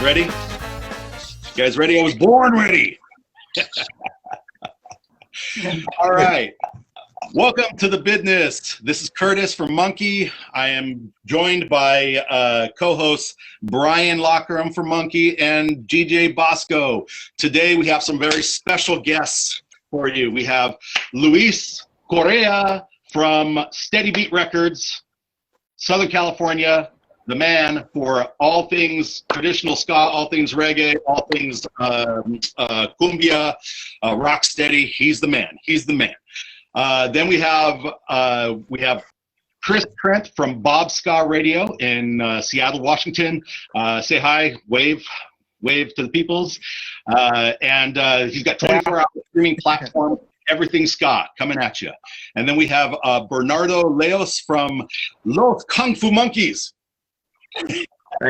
guys ready? You guys ready? I was born ready. All right. Welcome to the Bidness. This is Curtis from Monkey. I am joined by co-hosts Brian Lockrem from Monkey and DJ Bosco. Today we have some very special guests for you. We have Luis Correa from Steady Beat Records, Southern California, the man for all things traditional ska, all things reggae, all things cumbia, rock steady. He's the man. He's the man. Then we have Chris Trent from Bob Ska Radio in Seattle, Washington. Say hi, wave to the peoples. And he's got 24-hour streaming platform, Everything Ska, coming at you. And then we have Bernardo Leos from Los Kung Fu Monkeys. Hey,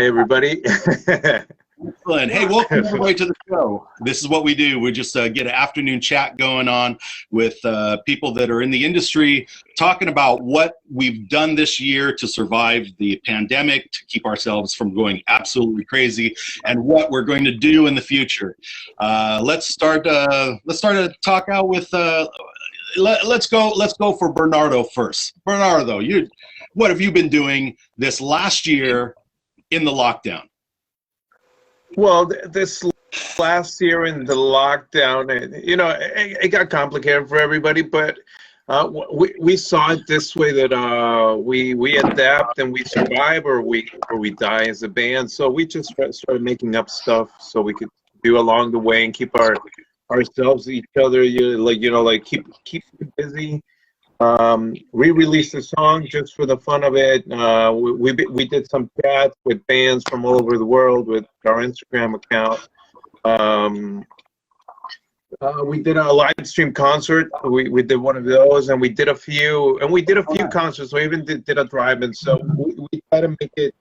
everybody. Excellent. Hey, welcome everybody to the show. This is what we do. We just get an afternoon chat going on with people that are in the industry, talking about what we've done this year to survive the pandemic, to keep ourselves from going absolutely crazy, and what we're going to do in the future. Let's start a talk out with. Let's go for Bernardo first. Bernardo, what have you been doing this last year in the lockdown? Well, this last year in the lockdown, it got complicated for everybody, but we saw it this way, that we adapt and we survive, or we die as a band. So we just started making up stuff so we could do along the way and keep ourselves, each other, keep busy. Re-released a song just for the fun of it. We did some chats with bands from all over the world with our Instagram account. We did a live stream concert. We did one of those, and we did a few concerts. We even did a drive-in. So we try to make it.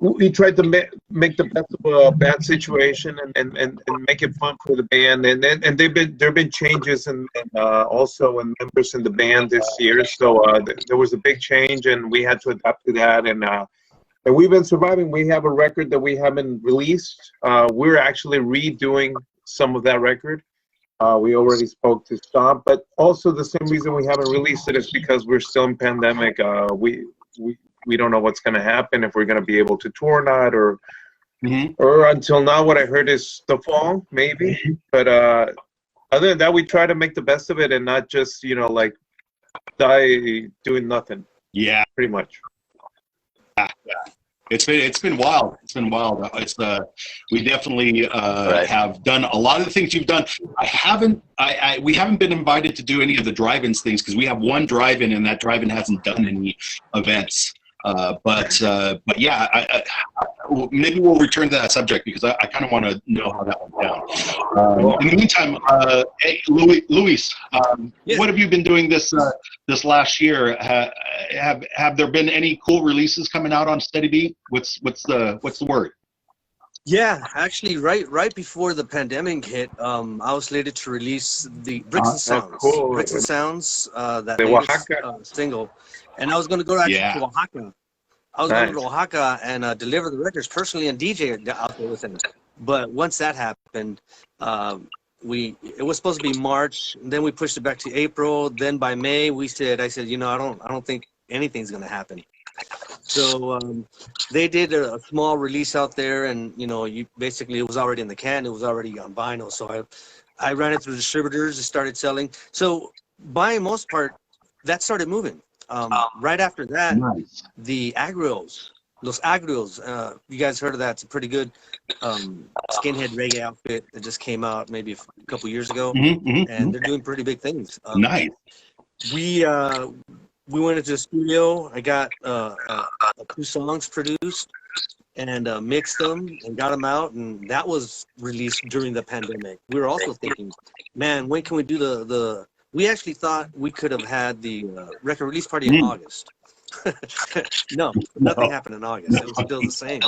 We tried to make the best of a bad situation and make it fun for the band. And there have been changes and also in members in the band this year. So there was a big change, and we had to adapt to that. And we've been surviving. We have a record that we haven't released. We're actually redoing some of that record. We already spoke to Stomp, but also the same reason we haven't released it is because we're still in pandemic. We don't know what's going to happen, if we're going to be able to tour or not, or until now, what I heard is the fall, maybe. But other than that, we try to make the best of it and not just, die doing nothing. Yeah, pretty much. Yeah. It's been wild. It's been wild. We definitely have done a lot of the things you've done. We haven't been invited to do any of the drive-ins things because we have one drive-in, and that drive-in hasn't done any events. But yeah, maybe we'll return to that subject because I kind of want to know how that went down. In the meantime, hey, Luis, what have you been doing this last year? Have there been any cool releases coming out on Steady Beat? What's the word? Yeah, actually, right before the pandemic hit, I was slated to release the Bricks and Sounds. Cool. Bricks and Sounds, that the latest single. And I was going to go to Oaxaca. I was going to go to Oaxaca and deliver the records personally and DJ out there with him. But once that happened, it was supposed to be March. Then we pushed it back to April. Then by May, I said, I don't think anything's going to happen. So they did a small release out there, and basically it was already in the can. It was already on vinyl. So I ran it through distributors. It started selling. So by most part, that started moving. Right after that, nice. The Los Agrios, you guys heard of that? It's a pretty good skinhead reggae outfit that just came out maybe a couple years ago, and they're doing pretty big things. Nice. We went into the studio. I got 2 songs produced and mixed them and got them out, and that was released during the pandemic. We were also thinking, man, when can we do the we actually thought we could have had the record release party in August. Nothing happened in August. It was still the same.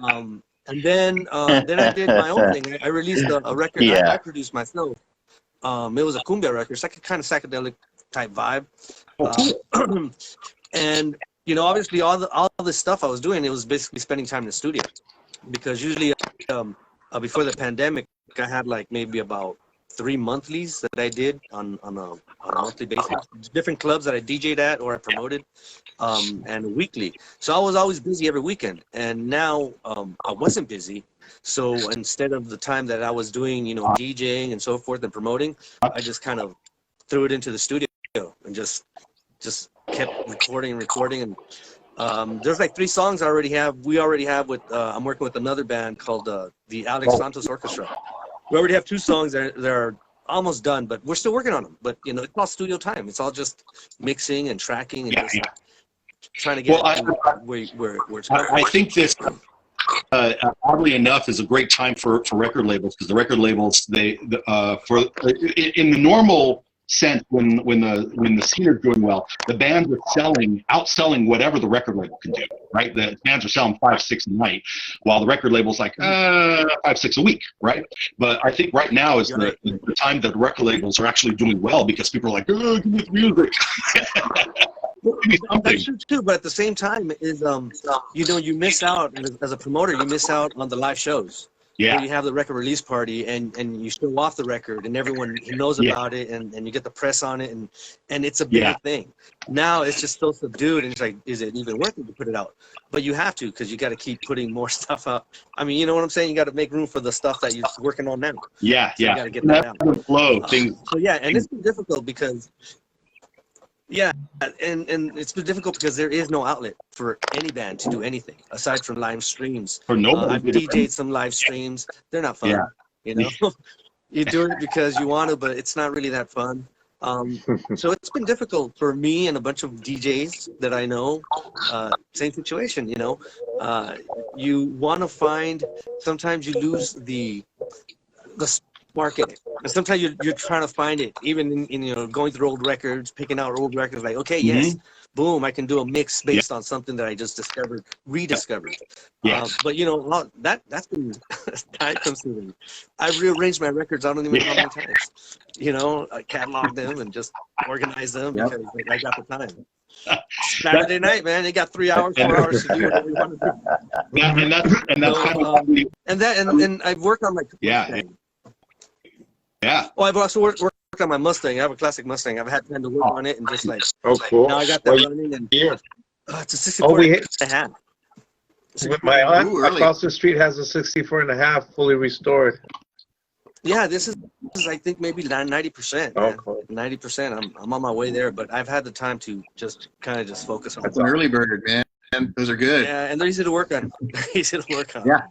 And then I did my own thing. I released a record I produced myself. It was a cumbia record, kind of psychedelic type vibe. And obviously all this stuff I was doing, it was basically spending time in the studio. because usually before the pandemic, I had like maybe about 3 monthlies that I did on a monthly basis. Different clubs that I DJ'd at or I promoted, and weekly. So I was always busy every weekend. And now I wasn't busy. So instead of the time that I was doing, DJing and so forth and promoting, I just kind of threw it into the studio and just kept recording. And there's like 3 songs we already have with, I'm working with another band called the Alex Santos Orchestra. We already have 2 songs that are almost done, but we're still working on them. But it's all studio time. It's all just mixing and tracking and trying to get where it's going. I think this, oddly enough, is a great time for record labels, because the record labels, in the normal sense, when the scene is doing well, the bands are outselling whatever the record label can do, right? The bands are selling 5, 6 a night, while the record label's like 5, 6 a week, right? But I think right now is the time that the record labels are actually doing well, because people are like, oh, give me the music. That's true too, but at the same time is you miss out as a promoter. You miss out on the live shows. Yeah. You have the record release party and you show off the record and everyone knows about it and you get the press on it and it's a big thing. Now it's just so subdued and it's like, is it even worth it to put it out? But you have to, because you got to keep putting more stuff out. I mean, you know what I'm saying? You got to make room for the stuff that you're working on now. Yeah, so you got to get that out. Flow, so yeah, and it's been difficult because and it's been difficult because there is no outlet for any band to do anything aside from live streams. For nobody. I've DJ'd some live streams. They're not fun. Yeah. You do it because you want to, but it's not really that fun. So it's been difficult for me and a bunch of DJs that I know. Same situation, you want to find, sometimes you lose the market. And sometimes you're trying to find it, even in going through old records, picking out old records, like, okay, yes, boom, I can do a mix based on something that I just rediscovered. But that's been time consuming. I've rearranged my records, I don't even know how many times. I catalog them and just organize them because I got the time. Saturday night, man, they got 3 hours, 4 hours to do whatever you want to do. And I've worked on Oh, I've also worked on my Mustang. I have a classic Mustang. I've had time to work on it and just like. Oh, cool. Now I got that running and it's a 64 and a half. My aunt across the street has a 64 and a half fully restored. Yeah, this is I think maybe 90%. Oh, cool. 90%. I'm on my way there, but I've had the time to just kind of focus on. That's an early bird, man. And those are good. Yeah, and they're easy to work on. Yeah.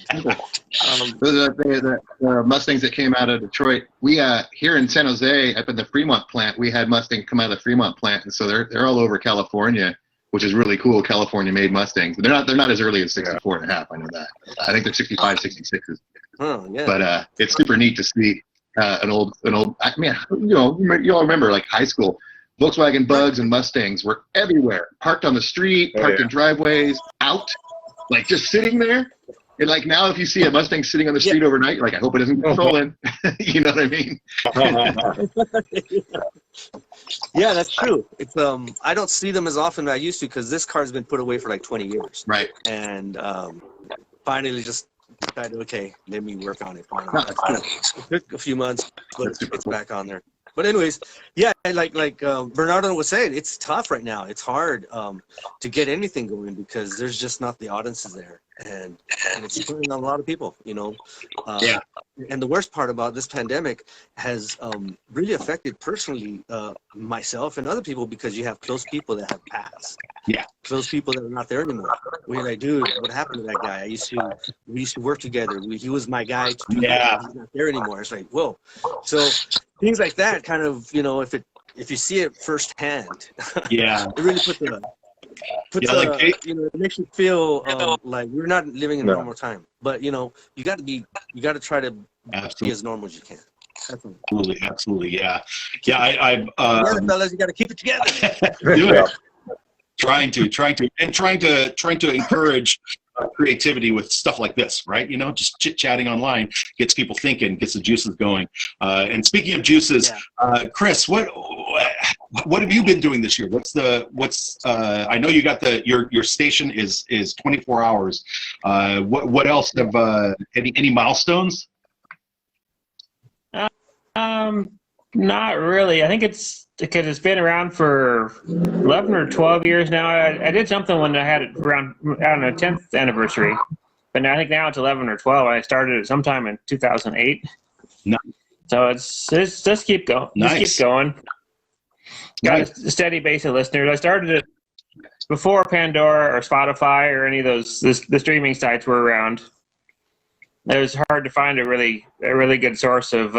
Those are the Mustangs that came out of Detroit. We here in San Jose, up in the Fremont plant, we had Mustangs come out of the Fremont plant, and so they're all over California, which is really cool. California-made Mustangs. They're not as early as 64 and a half. I know that. I think they're 65, 66s. Oh yeah. But it's super neat to see an old. I mean, you all remember like high school. Volkswagen Bugs and Mustangs were everywhere, parked on the street, parked in driveways, out, like just sitting there. And like now, if you see a Mustang sitting on the street overnight, you're like, I hope it isn't stolen. You know what I mean? Yeah, that's true. It's I don't see them as often as I used to because this car's been put away for like 20 years. Right. And finally just decided, okay, let me work on it. It took a few months, but it's back on there. But anyways, yeah, like Bernardo was saying, it's tough right now. It's hard to get anything going because there's just not the audiences there, and it's putting on a lot of people, And the worst part about this pandemic has really affected personally myself and other people because you have close people that have passed. Yeah. Close people that are not there anymore. We're like, dude, what happened to that guy? We used to work together. He was my guy. He's not there anymore. It's like, whoa. So things like that kind of, if you see it firsthand, it really it makes you feel like we're not living in a normal time. But you got to try to be as normal as you can. Absolutely, yeah. Fellas, you got to keep it together. Do it. Trying to encourage creativity with stuff like this, right? Just chit-chatting online gets people thinking, gets the juices going. And speaking of juices, Chris, what have you been doing this year? I know you got your station is 24 hours. What else have any milestones? Not really. I think it's because it's been around for 11 or 12 years now. I did something when I had it around on the 10th anniversary, but now, I think now it's 11 or 12. I started it sometime in 2008. Nice. So it's just keep going. Nice. Just keep going. Got a steady base of listeners. I started it before Pandora or Spotify or any of those the streaming sites were around. It was hard to find a really good source of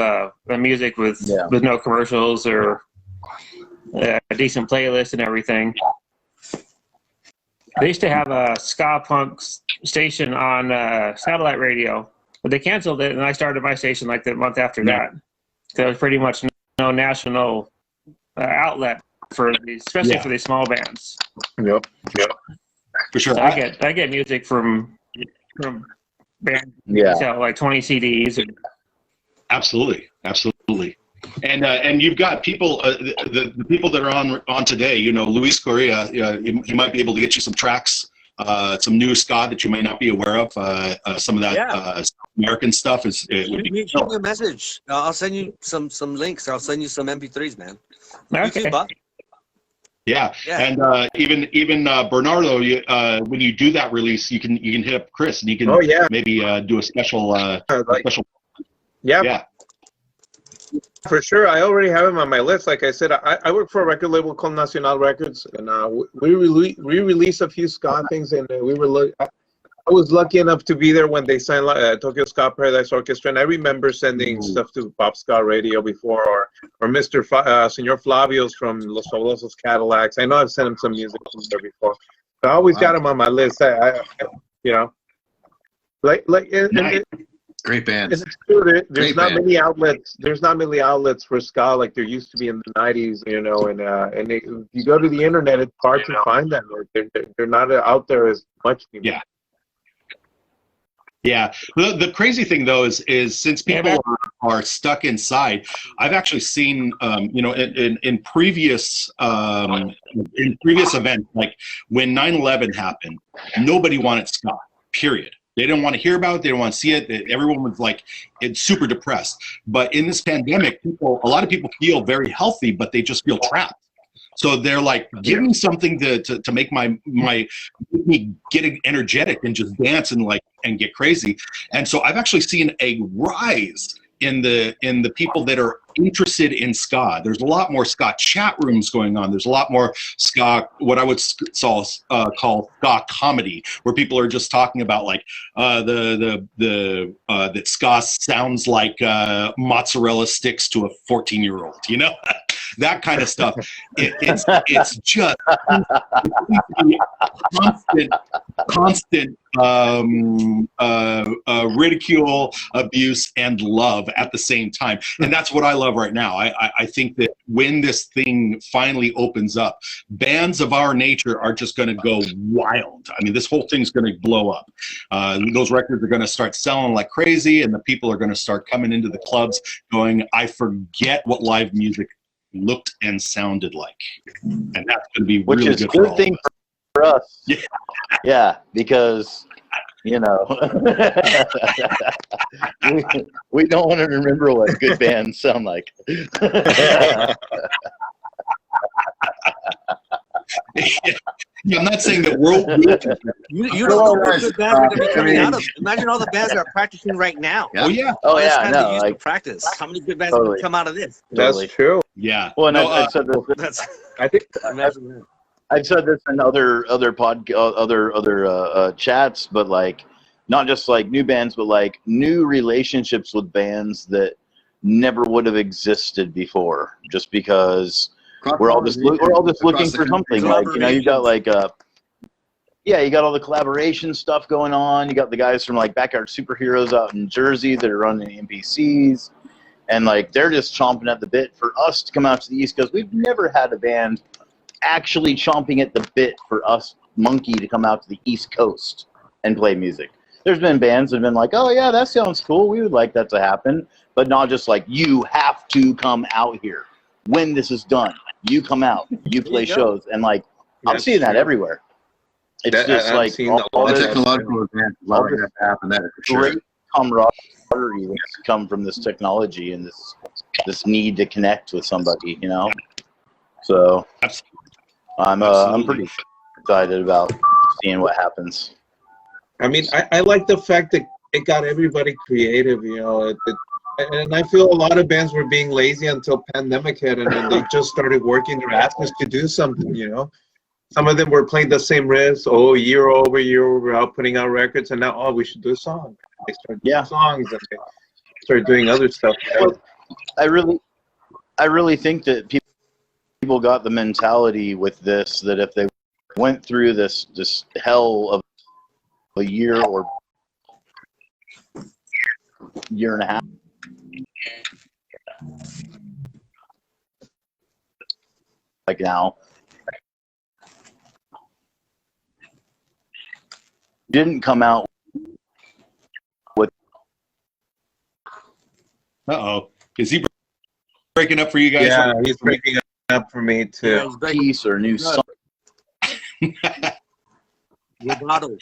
music with no commercials or a decent playlist and everything. They used to have a ska punk station on satellite radio, but they canceled it, and I started my station like the month after that. So there was pretty much no national outlet for these, especially for these small bands. Yep. For sure. So I get music from bands sell like 20 CDs. Absolutely. And you've got people, the people that are on today. Luis Correa. He might be able to get you some tracks, some new ska that you might not be aware of. Some of that American stuff would be. Shoot me a message. I'll send you some links. I'll send you some MP3s, man. Okay. You too, Bob? Yeah, and even Bernardo, when you do that release, you can hit up Chris and you can maybe do a special Yeah, for sure. I already have him on my list. Like I said, I work for a record label called Nacional Records, and we released a few ska things, and I was lucky enough to be there when they signed Tokyo Ska Paradise Orchestra, and I remember sending stuff to Pop Ska Radio before, or Mr. Senor Flavio's from Los Fabulosos Cadillacs. I know I've sent him some music from there before. So I always got him on my list. Great band. It's true. There's not many outlets. There's not many outlets for ska like there used to be in the '90s. And if you go to the internet, it's hard to find them. They're not out there as much anymore. Yeah. The crazy thing though is since people are stuck inside, I've actually seen in previous events, like when 9/11 happened, nobody wanted ska. Period. They didn't want to hear about it. They didn't want to see it. Everyone was it's super depressed. But in this pandemic, a lot of people feel very healthy, but they just feel trapped. So they're like, give me something to make me get energetic and just dance and get crazy. And so I've actually seen a rise in the people that are interested in ska. There's a lot more ska chat rooms going on. There's a lot more ska, what I would call ska comedy, where people are just talking about that ska sounds like mozzarella sticks to a 14-year-old, that kind of stuff. It's just constant ridicule, abuse, and love at the same time. And that's what I love right now. I think that when this thing finally opens up, bands of our nature are just going to go wild. I mean, this whole thing's going to blow up. Those records are going to start selling like crazy, and the people are going to start coming into the clubs going, I forget what live music looked and sounded like. And that's going to be really good for all of us. For us. Yeah, because we don't want to remember what good bands sound like. I'm not saying that world. You don't know what good bands are going to be coming out of. Imagine all the bands that are practicing right now. Oh yeah. Oh yeah. No, like practice. How many good bands are going to come out of this? That's true. Yeah. Well, no, I've said this in other chats, but not just new bands, but new relationships with bands that never would have existed before, just because we're all just looking for something. You got you got all the collaboration stuff going on. You got the guys from Backyard Superheroes out in Jersey that are running NPCs, and they're just chomping at the bit for us to come out to the East Coast. We've never had a band actually chomping at the bit for us, Monkey, to come out to the East Coast and play music. There's been bands that have been oh yeah, that sounds cool, we would like that to happen, but not just you have to come out here. When this is done, you come out, you play you go. shows, and like I'm That's seeing that true. everywhere. It's just I'm like seeing all, a all lot The of this technological advance allowing that to happen, that is for sure. great camaraderie that's come from this technology and this need to connect with somebody, you know. So I'm pretty excited about seeing what happens. I mean, I like the fact that it got everybody creative, you know. And I feel a lot of bands were being lazy until pandemic hit, and then they just started working their asses to do something, you know. Some of them were playing the same riffs, year over year out, putting out records, and now, we should do a song. They started doing songs, and they started doing other stuff. You know? I really think that people got the mentality with this that if they went through this hell of a year or year and a half, like now, didn't come out with. Is he breaking up for you guys? Yeah, he's breaking up for me too. Yeah, he's breaking Piece or new song. Roboto.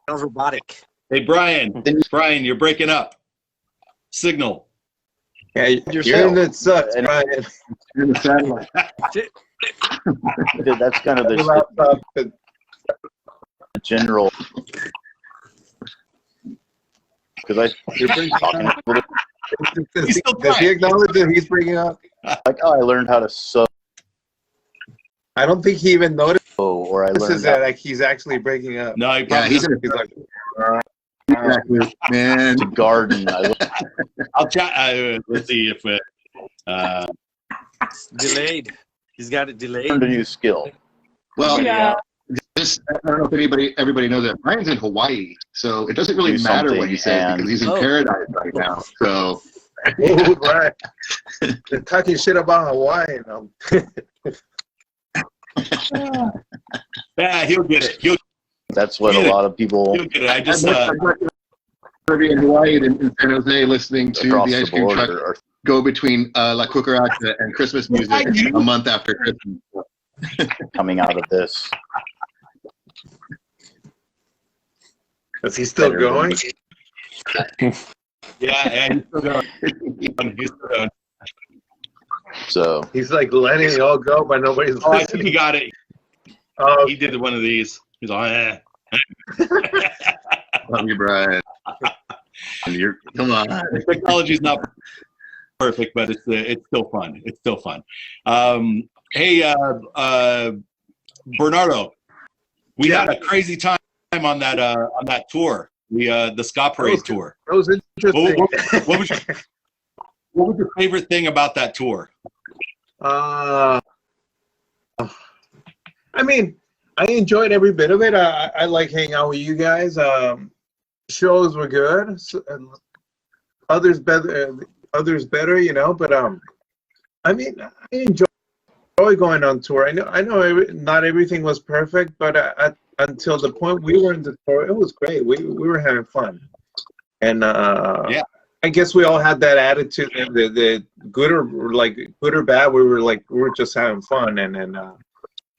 Sounds robotic. Hey, Brian, you're breaking up. Signal. Yeah, your Yourself. internet sucks, And- Brian. In the satellite. That's kind of Your the laptop, but general. Because you're breaking talking up. a little, Does he acknowledge that he's breaking up? like, I learned how to sew, I don't think he even noticed or I learned that how like he's actually breaking up. No, he Yeah, probably he's doesn't. He's like, exactly, man. to garden. I'll chat. Let's see if Delayed. He's got it delayed. learned a new skill. Well, Yeah. this, I don't know if everybody knows that Brian's in Hawaii, so it doesn't really Do matter what something he says and- because he's in Oh. paradise right now. So oh, right. They're talking shit about Hawaii. yeah, he'll get it. That's what a lot of people He'll get it. I just I'm going to be in Hawaii and in San Jose listening to across the the ice cream board truck are go between La Cucaracha and Christmas music a month after Christmas. coming out of this. Is he still Better going? yeah, he's still going. He's still going. So He's like letting it all go, but nobody's Oh, I think listening. he got it. Oh, He did one of these. He's like, Love you, Brian. Come on. The technology's not perfect, but it's still fun. It's still fun. Hey, Bernardo, we had a crazy time on that tour, the ska parade tour. that was interesting. What was your favorite thing about that tour? I mean, I enjoyed every bit of it. I like hanging out with you guys. Shows were good. And others better, you know. But I mean, I enjoy going on tour. I know not everything was perfect, but until the point we were in the tour, it was great. We were having fun, and yeah. I guess we all had that attitude. The good or bad, we were just having fun, and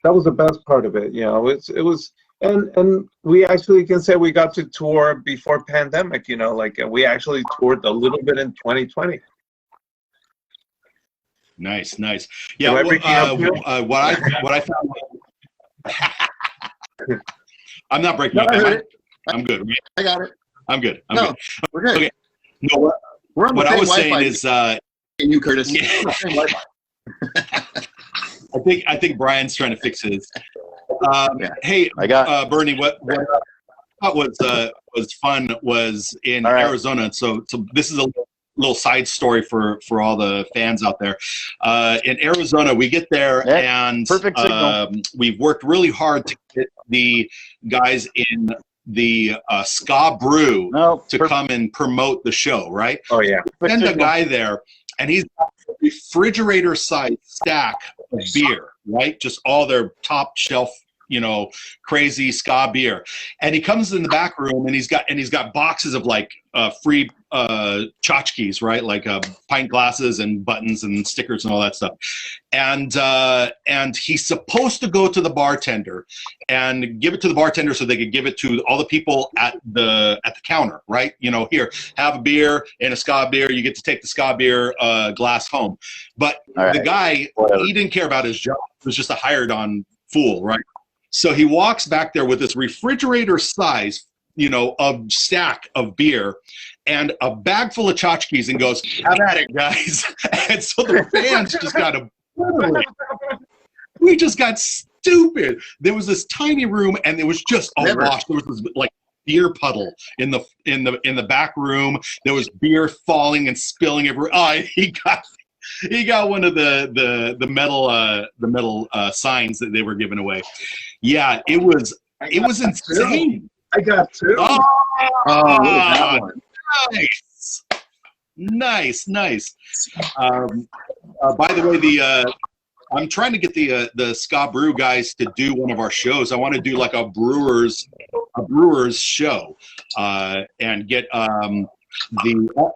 that was the best part of it. You know, it was, and we actually can say we got to tour before pandemic. You know, like we actually toured a little bit in 2020. Nice. Yeah, what I found. I'm not breaking up. I'm good. I got it. I'm good. No, we're good. Okay. No, We're on the what same I was Wi-Fi. saying is, You, Curtis. Yeah. We're on the same Wi-Fi. I think Brian's trying to fix his. Hey, I got Bernie, what I thought was fun was in All right. Arizona. So this is a little side story for all the fans out there. In Arizona, we get there and perfect signal. we've worked really hard to get the guys in the ska brew to come and promote the show, right? Oh yeah. Send a guy there, and he's got a refrigerator-sized stack of beer, right? Just all their top shelf crazy ska beer. And he comes in the back room and he's got boxes of like free tchotchkes, right? Like pint glasses and buttons and stickers and all that stuff. And he's supposed to go to the bartender and give it to the bartender so they could give it to all the people at the counter, right? Here, have a beer and a ska beer. You get to take the ska beer glass home. But the guy, he didn't care about his job. He was just a hired on fool, right? So he walks back there with this refrigerator size, of stack of beer and a bag full of tchotchkes and goes, have at it, guys. And so the fans just got we just got stupid. There was this tiny room and it was just awash. There was this like beer puddle in the back room. There was beer falling and spilling everywhere. He got one of the metal signs that they were giving away. Yeah, it was insane. I got two. Oh, nice. By the way, I'm trying to get the Ska Brew guys to do one of our shows. I want to do like a brewers show, and get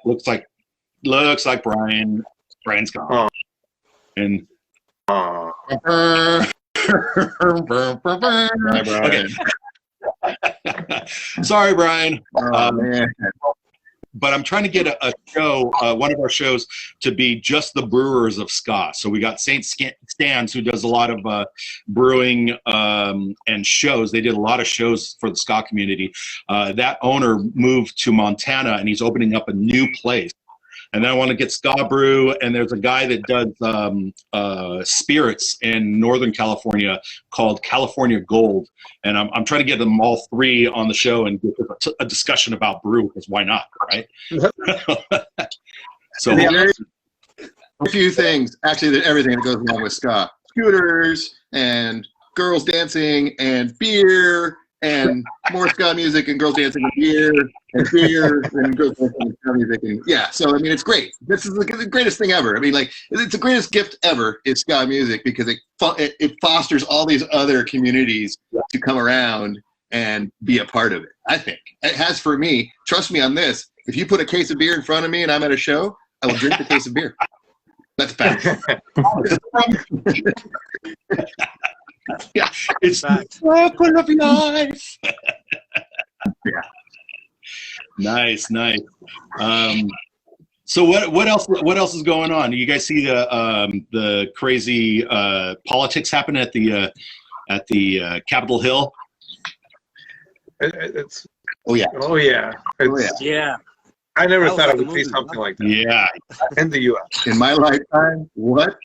looks like Brian's gone. Oh. And okay. Sorry, Brian. Man. But I'm trying to get a show, one of our shows, to be just the brewers of ska. So we got Saint Stans, who does a lot of brewing and shows. They did a lot of shows for the ska community. That owner moved to Montana, and he's opening up a new place. And then I want to get Ska Brew, and there's a guy that does spirits in Northern California called California Gold. And I'm trying to get them all three on the show and get a discussion about brew, because why not, right? So a few things, actually, everything that goes along with ska. Scooters and girls dancing and beer and more ska music and girls dancing and beer and girls dancing and ska music. And yeah, so I mean, it's great. This is the greatest thing ever. I mean, like, it's the greatest gift ever is ska music, because it fosters all these other communities to come around and be a part of it. I think it has for me. Trust me on this. If you put a case of beer in front of me and I'm at a show, I will drink the case of beer. That's fact. Yeah, it's the circle of life. Yeah. Nice. So what else is going on? Do you guys see the crazy politics happen at the Capitol Hill? It's Oh yeah. Yeah. I never That thought was it would like be a something like that. Yeah. In the U.S. In my lifetime, what?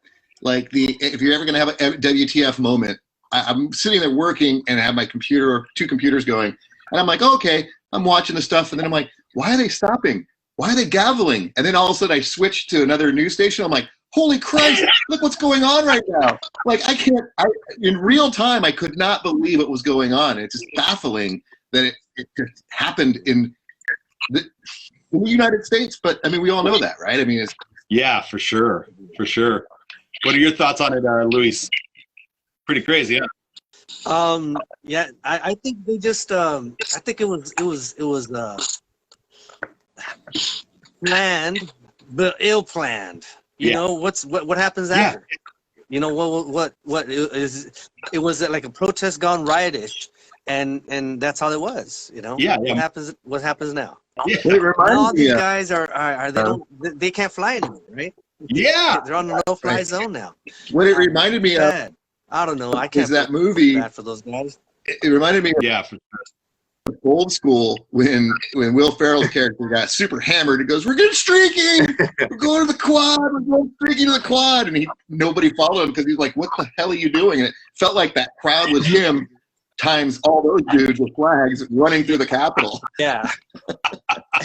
Like if you're ever gonna have a WTF moment, I'm sitting there working and I have my computer, two computers going, and I'm like, oh, okay, I'm watching the stuff, and then I'm like, why are they stopping? Why are they gaveling? And then all of a sudden I switch to another news station. I'm like, holy Christ, look what's going on right now. Like in real time, I could not believe what was going on. It's just baffling that it just happened in the United States, but I mean, we all know that, right? I mean, it's Yeah, for sure. What are your thoughts on it, Luis? Pretty crazy, huh? Yeah, I think they just I think it was planned but ill planned. You know, what happens after? You know, what is it was like a protest gone riotous, and that's all it was, you know? What happens now? Yeah. All these guys are they can't fly anymore, right? Yeah. They're on a no-fly zone now. what it reminded me of. I don't know. I can't. Is that movie? Bad for those guys. It reminded me of Yeah, for sure. Old School when Will Ferrell's character got super hammered. He goes, "We're going streaking. We're going to the quad. We're going streaking to the quad." And nobody followed him because he's like, "What the hell are you doing?" And it felt like that crowd was him times all those dudes with flags running through the Capitol. Yeah.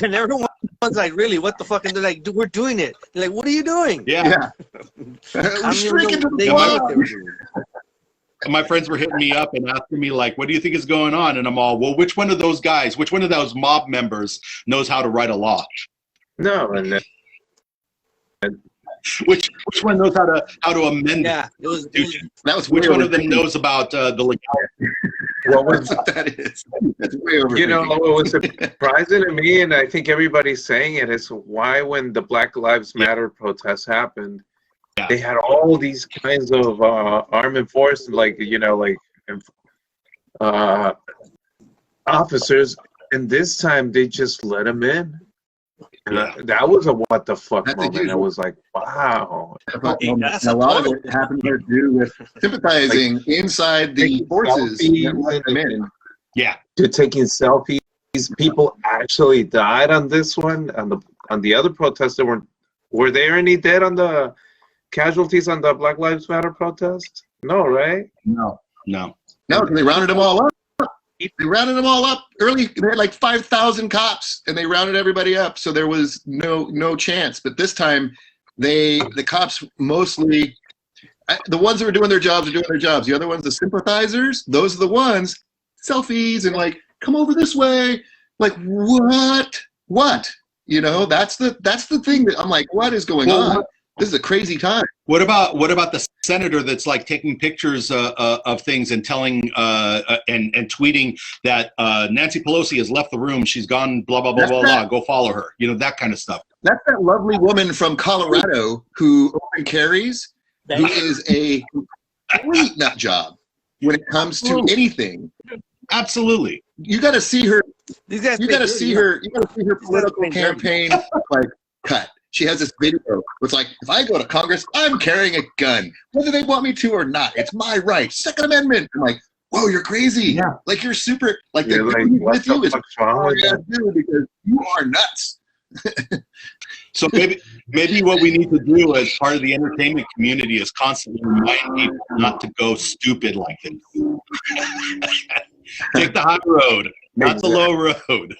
And everyone's like, "Really? What the fuck?" And they're like, "We're doing it." They're like, "What are you doing?" Yeah. We're streaking to the quad. My friends were hitting me up and asking me, like, what do you think is going on? And I'm all, well, which one of those guys, which one of those mob members knows how to write a law? No, and Which one knows how to amend Yeah, it? That was Which one of them knows about the legality? what was That's what that is. That's way over. You know, what was surprising to me, and I think everybody's saying it, is why when the Black Lives Matter protests happened, they had all these kinds of armed forces, like, you know, like officers, and this time they just let them in. And that was a what the fuck moment. I was like, wow. But a lot of it happened to do with sympathizing inside the forces that let them in. Yeah. To taking selfies. People actually died on this one. On the other protests, were there any dead on the casualties on the Black Lives Matter protest? No, right? No, they rounded them all up. They rounded them all up early. They had like 5,000 cops, and they rounded everybody up. So there was no chance. But this time, the cops mostly, the ones that were doing their jobs are doing their jobs. The other ones, the sympathizers, those are the ones, selfies and like, come over this way. Like, what? You know, that's the thing that I'm like, what is going on? This is a crazy time. What about the senator that's like taking pictures of things and telling and tweeting that Nancy Pelosi has left the room, she's gone, blah blah blah blah, go follow her. You know, that kind of stuff. That's that lovely woman from Colorado who open carries, who is a complete nut job when it comes to anything. Absolutely. You got to see her. These guys You got to see her. You got to see her political campaign like cut. She has this video. It's like, if I go to Congress, I'm carrying a gun, whether they want me to or not. It's my right. Second Amendment. I'm like, whoa, you're crazy. Yeah. Like, you're super. Like, the like, with you is all you got to do because you are nuts. So maybe what we need to do as part of the entertainment community is constantly remind people not to go stupid like this. Take the high road, not the low road.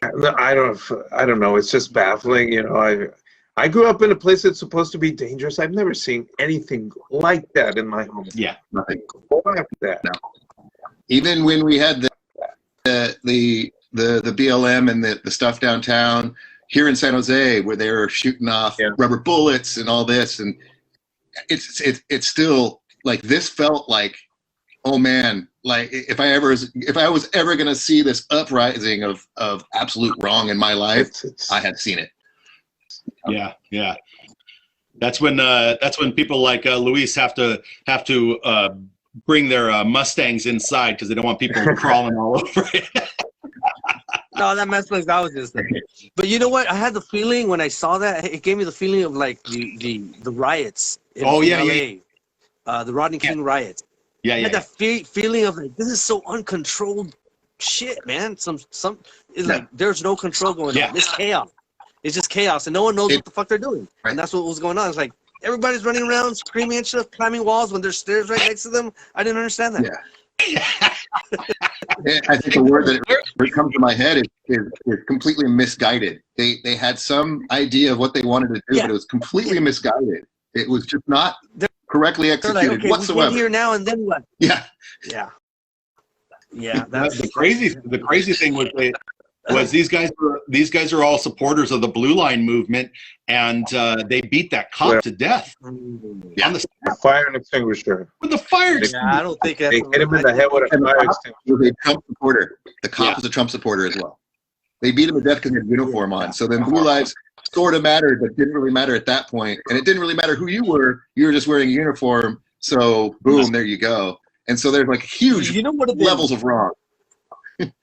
I don't know. It's just baffling. You know, I grew up in a place that's supposed to be dangerous. I've never seen anything like that in my home. Yeah, nothing like that. No. Even when we had the BLM and the stuff downtown here in San Jose, where they were shooting off rubber bullets and all this, and it's still like, this felt like, oh man, like if I was ever gonna see this uprising of absolute wrong in my life, I had seen it. Yeah. That's when people like Luis have to bring their Mustangs inside because they don't want people crawling all over it. No, that Mustang, that was just there. But you know what? I had the feeling when I saw that, it gave me the feeling of like the riots in LA. The Rodney King riots. I had that feeling of like, this is so uncontrolled shit, man. It's like there's no control going on. It's chaos. It's just chaos, and no one knows what the fuck they're doing. Right. And that's what was going on. It's like everybody's running around, screaming and shit, climbing walls when there's stairs right next to them. I didn't understand that. Yeah. I think the word that comes to my head is completely misguided. They had some idea of what they wanted to do, but it was completely misguided. It was just not correctly executed like, okay, whatsoever. We're here now, and then what? Yeah. That's the crazy thing was these guys are all supporters of the Blue Line movement, and they beat that cop to death on the fire extinguisher. With the fire extinguisher. I don't think that's they hit him in the head with a fire extinguisher. He was a Trump supporter. The cop was a Trump supporter as well. They beat him to death because he had a uniform on. So then blue lives sort of mattered, but didn't really matter at that point. And it didn't really matter who you were just wearing a uniform. So boom, there you go. And so there's like huge levels of wrong.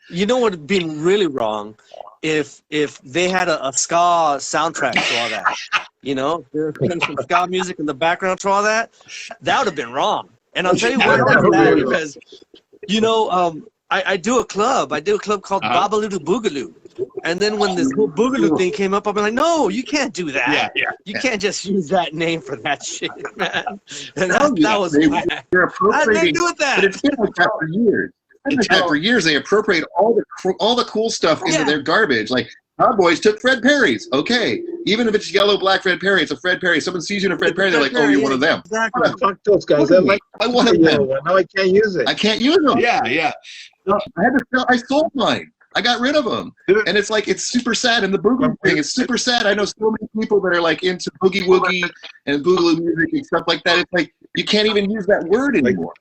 You know what would have been really wrong if they had a ska soundtrack to all that. You know, there's some ska music in the background to all that. That would have been wrong. And I'll tell you why that's bad, because, you know, I do a club called Babaloo Boogaloo. And then when this whole Boogaloo thing came up, I'll be like, no, you can't do that. You can't just use that name for that shit, man. And that was bad. How did they do with that? But it's been like that for years. For years, they appropriate all the cool stuff into their garbage. Like, Cowboys took Fred Perry's. Okay, even if it's yellow, black Fred Perry, it's a Fred Perry. Someone sees you in a Fred Perry, they're like, oh, you're one of them. Exactly. Fuck those guys. I one of them. Now I can't use it. I can't use them. Yeah. I sold mine. I got rid of them. And it's like, it's super sad. And the boogaloo thing is super sad. I know so many people that are like into boogie woogie and boogaloo music and stuff like that. It's like, you can't even use that word anymore.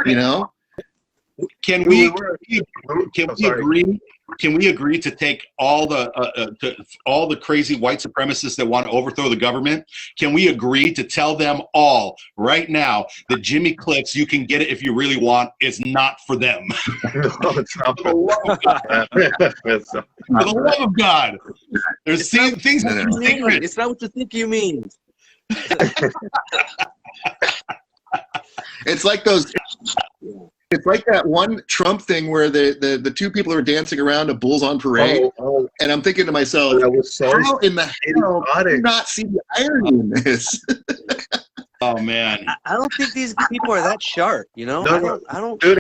You know? Can we agree? Can we agree to take all the crazy white supremacists that want to overthrow the government? Can we agree to tell them all right now that Jimmy Cliff's, you can get it if you really want, is not for them? No, it's not. For the love of God, there's things that are secret. It's not what you think you mean. It's like those. It's like that one Trump thing where the two people are dancing around a Bulls on Parade, and I'm thinking to myself, that was so how in the hell do you not see the irony in this? Oh man, I don't think these people are that sharp. You know, I don't. Dude,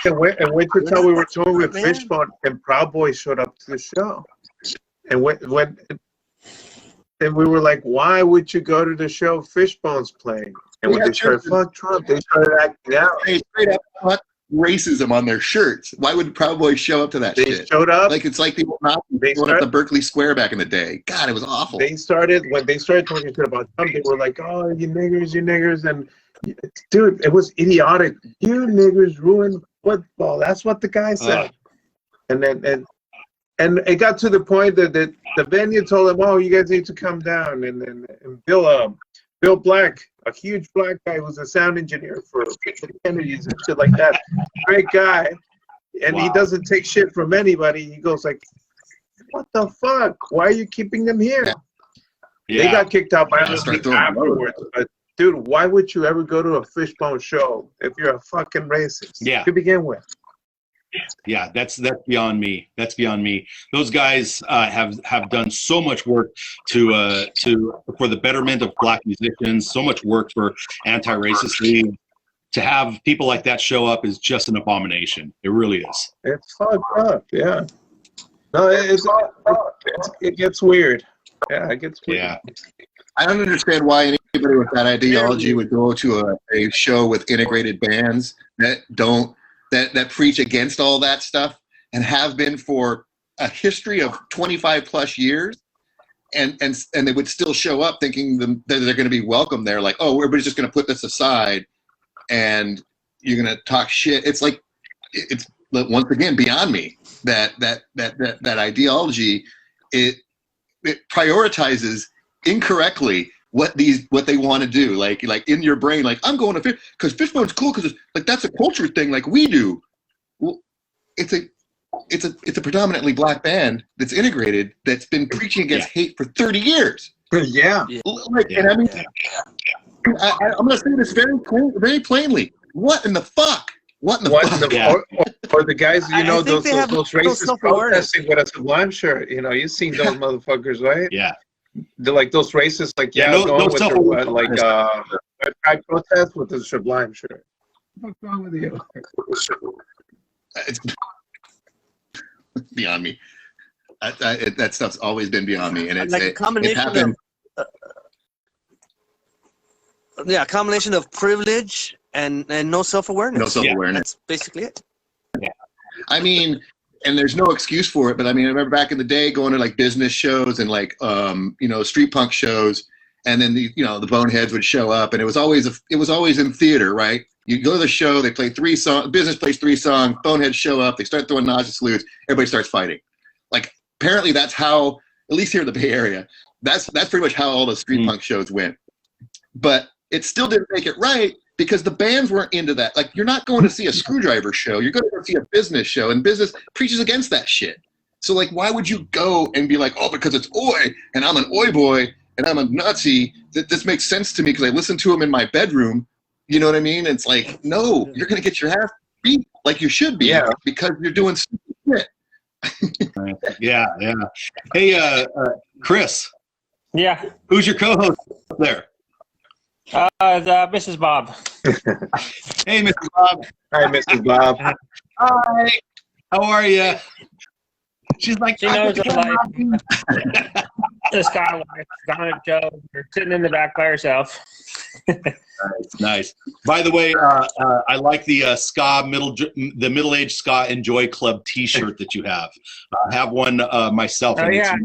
and wait to tell we were touring with Fishbone, and Proud Boys showed up to the show, and and we were like, why would you go to the show Fishbone's playing? And when they started, fuck Trump, they started acting out. They straight up put racism on their shirts. Why would Proud Boys show up to that shit? They showed up. Like it's like they were not going up to Berkeley Square back in the day. God, it was awful. When they started talking shit about Trump, they were like, oh, you niggers. And dude, it was idiotic. You niggers ruined football. That's what the guy said. And it got to the point that the venue told him, oh, you guys need to come down. And Bill Black, a huge black guy who's a sound engineer for Kennedy's and shit like that. Great guy. And he doesn't take shit from anybody. He goes like, what the fuck? Why are you keeping them here? Yeah. They got kicked out by other people afterwards. But dude, why would you ever go to a Fishbone show if you're a fucking racist to begin with? Yeah, that's beyond me. That's beyond me. Those guys have done so much work for the betterment of black musicians. So much work for Anti-Racist League. To have people like that show up is just an abomination. It really is. It's fucked up. Yeah. No, it gets weird. Yeah, it gets weird. Yeah. I don't understand why anybody with that ideology would go to a show with integrated bands that preach against all that stuff and have been for a history of 25 plus years, and they would still show up thinking that they're going to be welcome there. Like, oh, everybody's just going to put this aside and you're going to talk shit. It's like, it's once again beyond me that ideology, it prioritizes incorrectly what they want to do, like in your brain, like I'm going to fish because Fishbone's cool because like that's a culture thing, like we do. Well, it's a predominantly black band that's integrated that's been preaching against hate for 30 years. Yeah. And I mean, I'm going to say this very plainly. What in the fuck? What in the fuck? Or the guys, those racists protesting with a Sublime shirt. You've seen those motherfuckers, right? Yeah. They're like those racists, like I protest with the Sublime shirt. What's wrong with you? It's beyond me. That stuff's always been beyond me, and it's like a combination a combination of privilege and no self-awareness. No self-awareness. That's basically it. Yeah. I mean, and there's no excuse for it, but I mean, I remember back in the day going to like business shows and like street punk shows, and then the Boneheads would show up, and it was always in theater, right? You go to the show, they play 3 songs, business plays 3 songs, Boneheads show up, they start throwing nausea salutes, everybody starts fighting. Like apparently that's how, at least here in the Bay Area, that's pretty much how all the street punk shows went. But it still didn't make it right because the bands weren't into that. Like you're not going to see a Screwdriver show, you're going to go see a business show, and business preaches against that shit. So like, why would you go and be like, oh, because it's Oi, and I'm an Oi boy, and I'm a Nazi, this makes sense to me because I listen to them in my bedroom. You know what I mean? It's like, no, you're going to get your ass beat like you should be because you're doing stupid shit. Yeah. Hey, Chris. Yeah. Who's your co-host there? Mrs. Bob. Hey, Mrs. Bob. Hi, Mrs. Bob. Hi. How are you? She's like, she knows her life. The Skyline, gone at Joe. You're sitting in the back by herself. Nice. By the way, I like the middle-aged ska Enjoy Club T-shirt that you have. I have one myself. Oh yeah.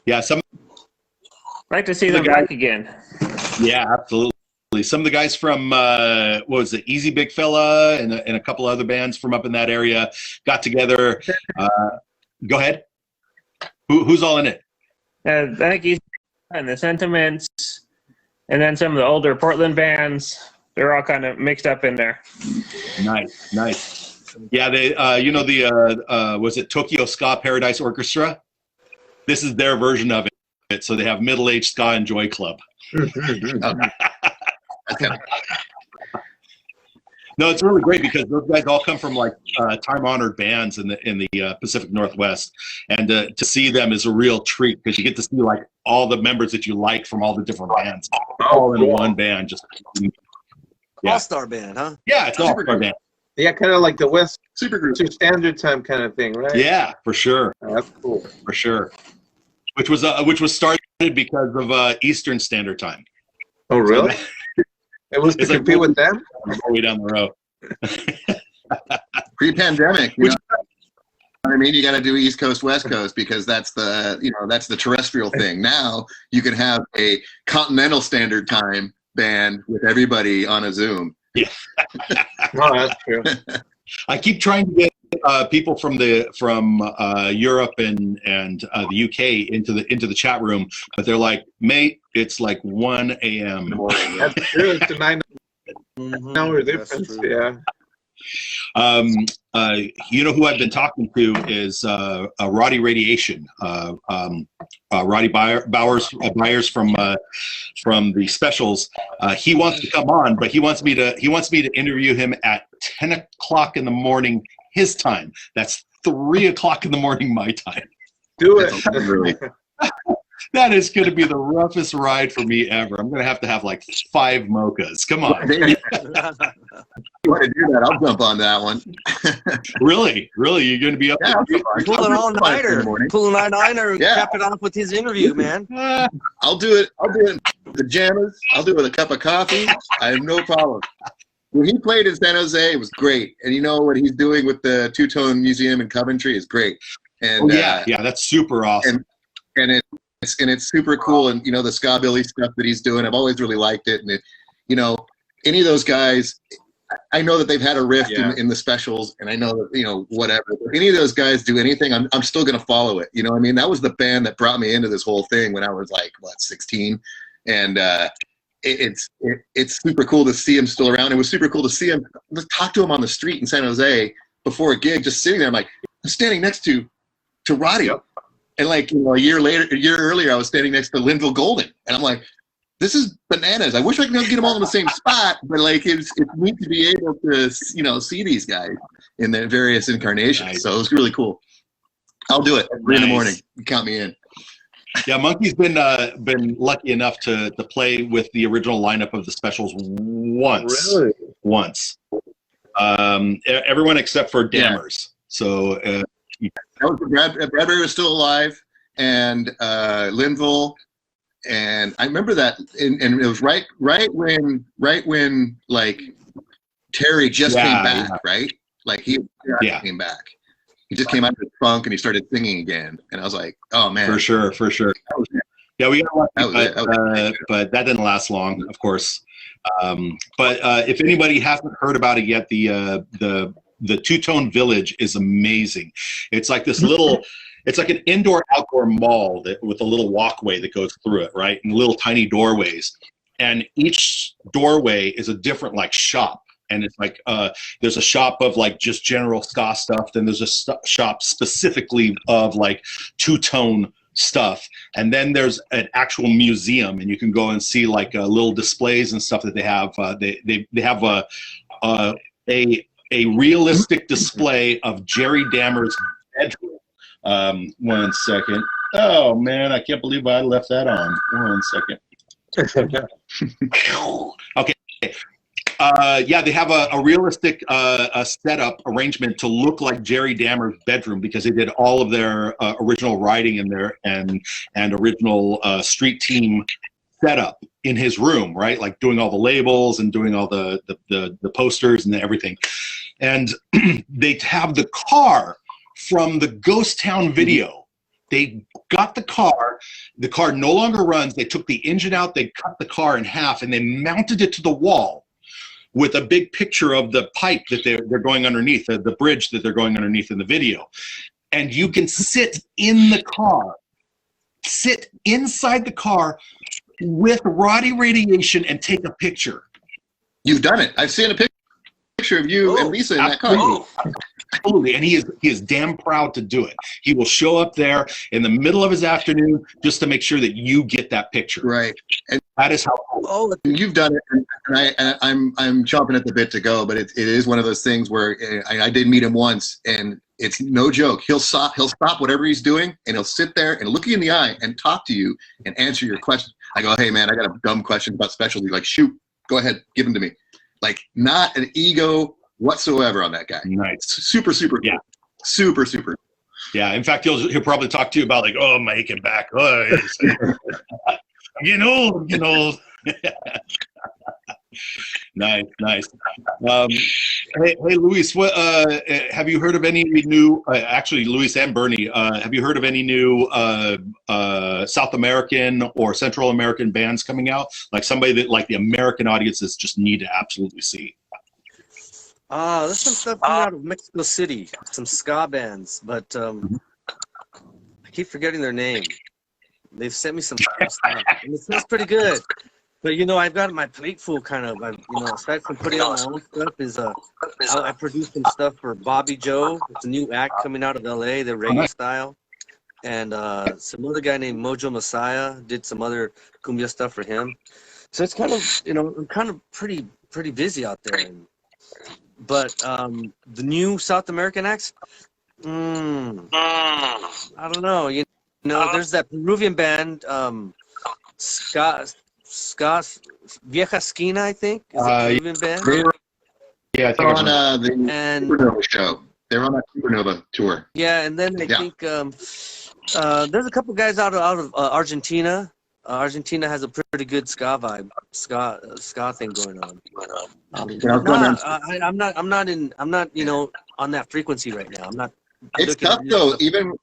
Yeah. I'd like to see them back again. Yeah, absolutely. Some of the guys from what was it, Easy Big Fella, and a couple other bands from up in that area got together. Go ahead. Who's all in it? I think he's and the Sentiments, and then some of the older Portland bands. They're all kind of mixed up in there. Nice. Yeah, they was it Tokyo Ska Paradise Orchestra? This is their version of it. So they have Middle-Aged Ska and Joy Club. No, it's really great because those guys all come from like time-honored bands in the Pacific Northwest, and to see them is a real treat because you get to see like all the members that you like from all the different bands, all in one band. Just all-star band, huh? Yeah, it's all-star band. Yeah, kind of like the West Supergroup Standard Time kind of thing, right? Yeah, for sure. Oh, that's cool. For sure. Which was started because of Eastern Standard Time. Oh, really? It was to compete with them? Way down the road. pre-pandemic. You know what I mean? You got to do East Coast, West Coast because that's the terrestrial thing. Now you can have a continental standard time band with everybody on a Zoom. Yeah. Oh, that's true. I keep trying to get people from Europe and the UK into the chat room, but they're like, mate, it's like 1 a.m. That's true. It's a 9-hour difference. Yeah. You know who I've been talking to is Roddy Radiation, Roddy Byers from the Specials. He wants to come on, but he wants me to interview him at 10 o'clock in the morning his time. That's 3 o'clock in the morning my time. Do it. That is going to be the roughest ride for me ever. I'm going to have like 5 mochas. Come on. You want to do that? I'll jump on that one. Really? You're going to be up there? Pull an all-nighter. Pull an all-nighter. Yeah. Cap it off with his interview, man. I'll do it. I'll do it in pajamas. I'll do it with a cup of coffee. I have no problem. When he played in San Jose, it was great. And you know what he's doing with the Two-Tone Museum in Coventry is great. And yeah, that's super awesome. And it's super cool. And you know the ska-billy stuff that he's doing, I've always really liked it. And any of those guys, I know that they've had a rift in the Specials, and I know that whatever. If any of those guys do anything, I'm still gonna follow it. You know what I mean? That was the band that brought me into this whole thing when I was like 16, and it's super cool to see him still around. It was super cool to see him, talk to him on the street in San Jose before a gig, just sitting there. I'm like, I'm standing next to Roddy. Yep. And like, a year earlier, I was standing next to Linville Golden. And I'm like, this is bananas. I wish I could get them all in the same spot, but like, it's neat to be able to, see these guys in their various incarnations. Nice. So it was really cool. I'll do it. 3 in the morning. Count me in. Yeah, Monkey's been lucky enough to play with the original lineup of the Specials once. Really? Once. Everyone except for Dammers. Yeah. So that was Bradbury was still alive, and Linville, and I remember that, and it was right when like Terry just came back, right? Like he came back. He just came out of his funk and he started singing again, and I was like, oh man, for sure. Yeah, we got lucky, but that didn't last long, of course. But if anybody hasn't heard about it yet, the Two-Tone Village is amazing. It's like this little, it's like an indoor-outdoor mall with a little walkway that goes through it, right? And little tiny doorways. And each doorway is a different like shop. And it's like, there's a shop of like just general ska stuff. Then there's a shop specifically of like two-tone stuff. And then there's an actual museum, and you can go and see like little displays and stuff that they have. They have a realistic display of Jerry Dammer's bedroom. 1 second. Oh man, I can't believe I left that on. 1 second. Okay. Yeah, they have a realistic setup arrangement to look like Jerry Dammer's bedroom, because they did all of their original writing in there and original street team setup in his room, right? Like doing all the labels and doing all the posters and everything. And they have the car from the Ghost Town video They got the car no longer runs. They took the engine out, they cut the car in half, and they mounted it to the wall with a big picture of the pipe that they're going underneath, the bridge that they're going underneath in the video. And you can sit in the car, sit inside the car with Roddy radiation and take a picture. You've done it. I've seen a picture of you and Lisa in that car. Absolutely, and he is damn proud to do it. He will show up there in the middle of his afternoon just to make sure that you get that picture. Right, and that is how. Oh, you've done it, and I'm chomping at the bit to go. But it is one of those things where I did meet him once, and it's no joke. He'll stop whatever he's doing, and he'll sit there and look you in the eye and talk to you and answer your question. I go, hey man, I got a dumb question about specialty. Like, shoot, go ahead, give them to me. Like, not an ego whatsoever on that guy. Nice. Super cool. Yeah. Super. Yeah. In fact, he'll probably talk to you about like, oh, my aching back. Oh, you know. Nice. Hey, Luis, what have you heard of any new? Actually, Luis and Bernie, have you heard of any new South American or Central American bands coming out? Like somebody that like the American audiences just need to absolutely see. There's some stuff coming out of Mexico City, some ska bands, but I keep forgetting their name. They've sent me some stuff, and it sounds pretty good. But I've got my plate full, kind of. Aside from putting out my own stuff, I produced some stuff for Bobby Joe. It's a new act coming out of LA, the reggae style, and some other guy named Mojo Messiah did some other cumbia stuff for him. So it's kind of, I'm kind of pretty busy out there. But the new South American acts, I don't know. There's that Peruvian band, Ska Vieja Esquina, I think, is a Peruvian band. Yeah, I think on the Supernova show. They're on that Supernova tour. Yeah, and then I think there's a couple guys out of Argentina. Argentina has a pretty good ska vibe, ska thing going on. I'm not on that frequency right now. I'm not. It's tough though. Even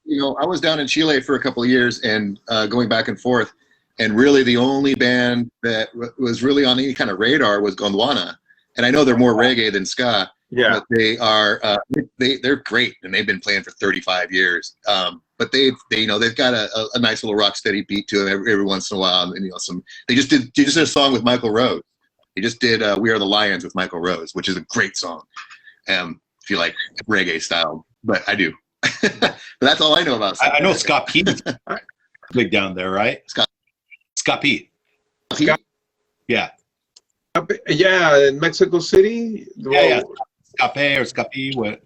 I was down in Chile for a couple of years and going back and forth, and really the only band that was really on any kind of radar was Gondwana, and I know they're more reggae than ska. Yeah, but they are they're great, and they've been playing for 35 years. But they've got a nice little rock steady beat to them every once in a while, and they just did a song with Michael Rose. They just did "We Are the Lions" with Michael Rose, which is a great song. If you like reggae style, but I do. But that's all I know about. I know Scott P. Big down there, right? Scott P. Yeah. Yeah, in Mexico City. Yeah. Scape or Scapi, what?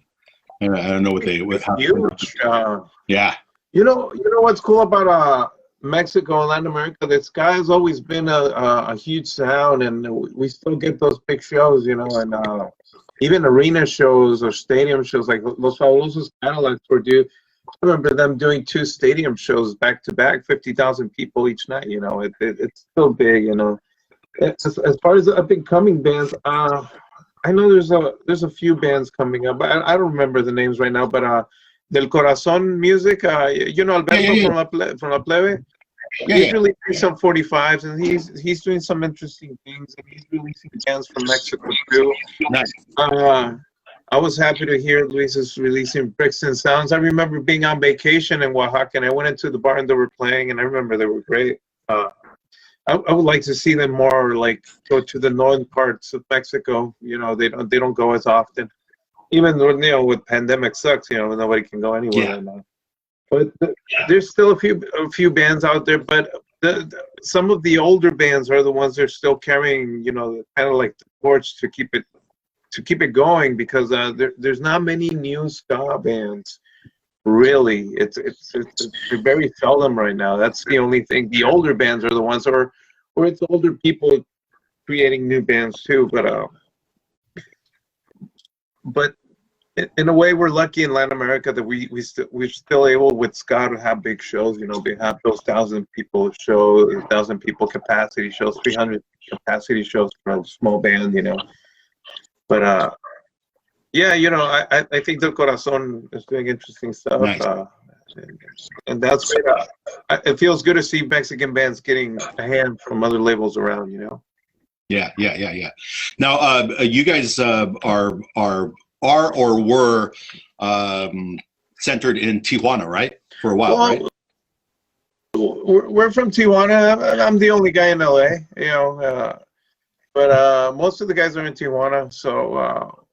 I don't know what they with. Huge. Yeah. You know what's cool about Mexico and Latin America? This guy has always been a huge sound, and we still get those big shows, and even arena shows or stadium shows like Los Fabulosos Cadillacs were due. I remember them doing 2 stadium shows back to back, 50,000 people each night. It's still big. As far as up and coming bands, I know there's a few bands coming up. I don't remember the names right now, but Del Corazon Music, Alberto from La Plebe. He's releasing some 45s, and he's doing some interesting things, and he's releasing bands from Mexico too. Nice. I was happy to hear Luis is releasing Bricks and Sounds. I remember being on vacation in Oaxaca, and I went into the bar and they were playing, and I remember they were great. I would like to see them more like go to the northern parts of Mexico. They don't go as often. Even though with pandemic sucks, nobody can go anywhere right now. But there's still a few bands out there. But some of the older bands are the ones that are still carrying, kind of like the torch to keep it going, because there's not many new ska bands. Really, it's very seldom right now. That's the only thing. The older bands are the ones, or it's older people creating new bands too. But in a way, we're lucky in Latin America that we're still able with ska to have big shows. We have those 1,000 people shows, 1,000 people capacity shows, 300 capacity shows for a small band. But yeah, I think Del Corazon is doing interesting stuff. Nice. and that's great. It feels good to see Mexican bands getting a hand from other labels around, you know. Yeah. Now, you guys are or were centered in Tijuana, right? For a while, right? We're from Tijuana. I'm the only guy in LA, you know, but most of the guys are in Tijuana. So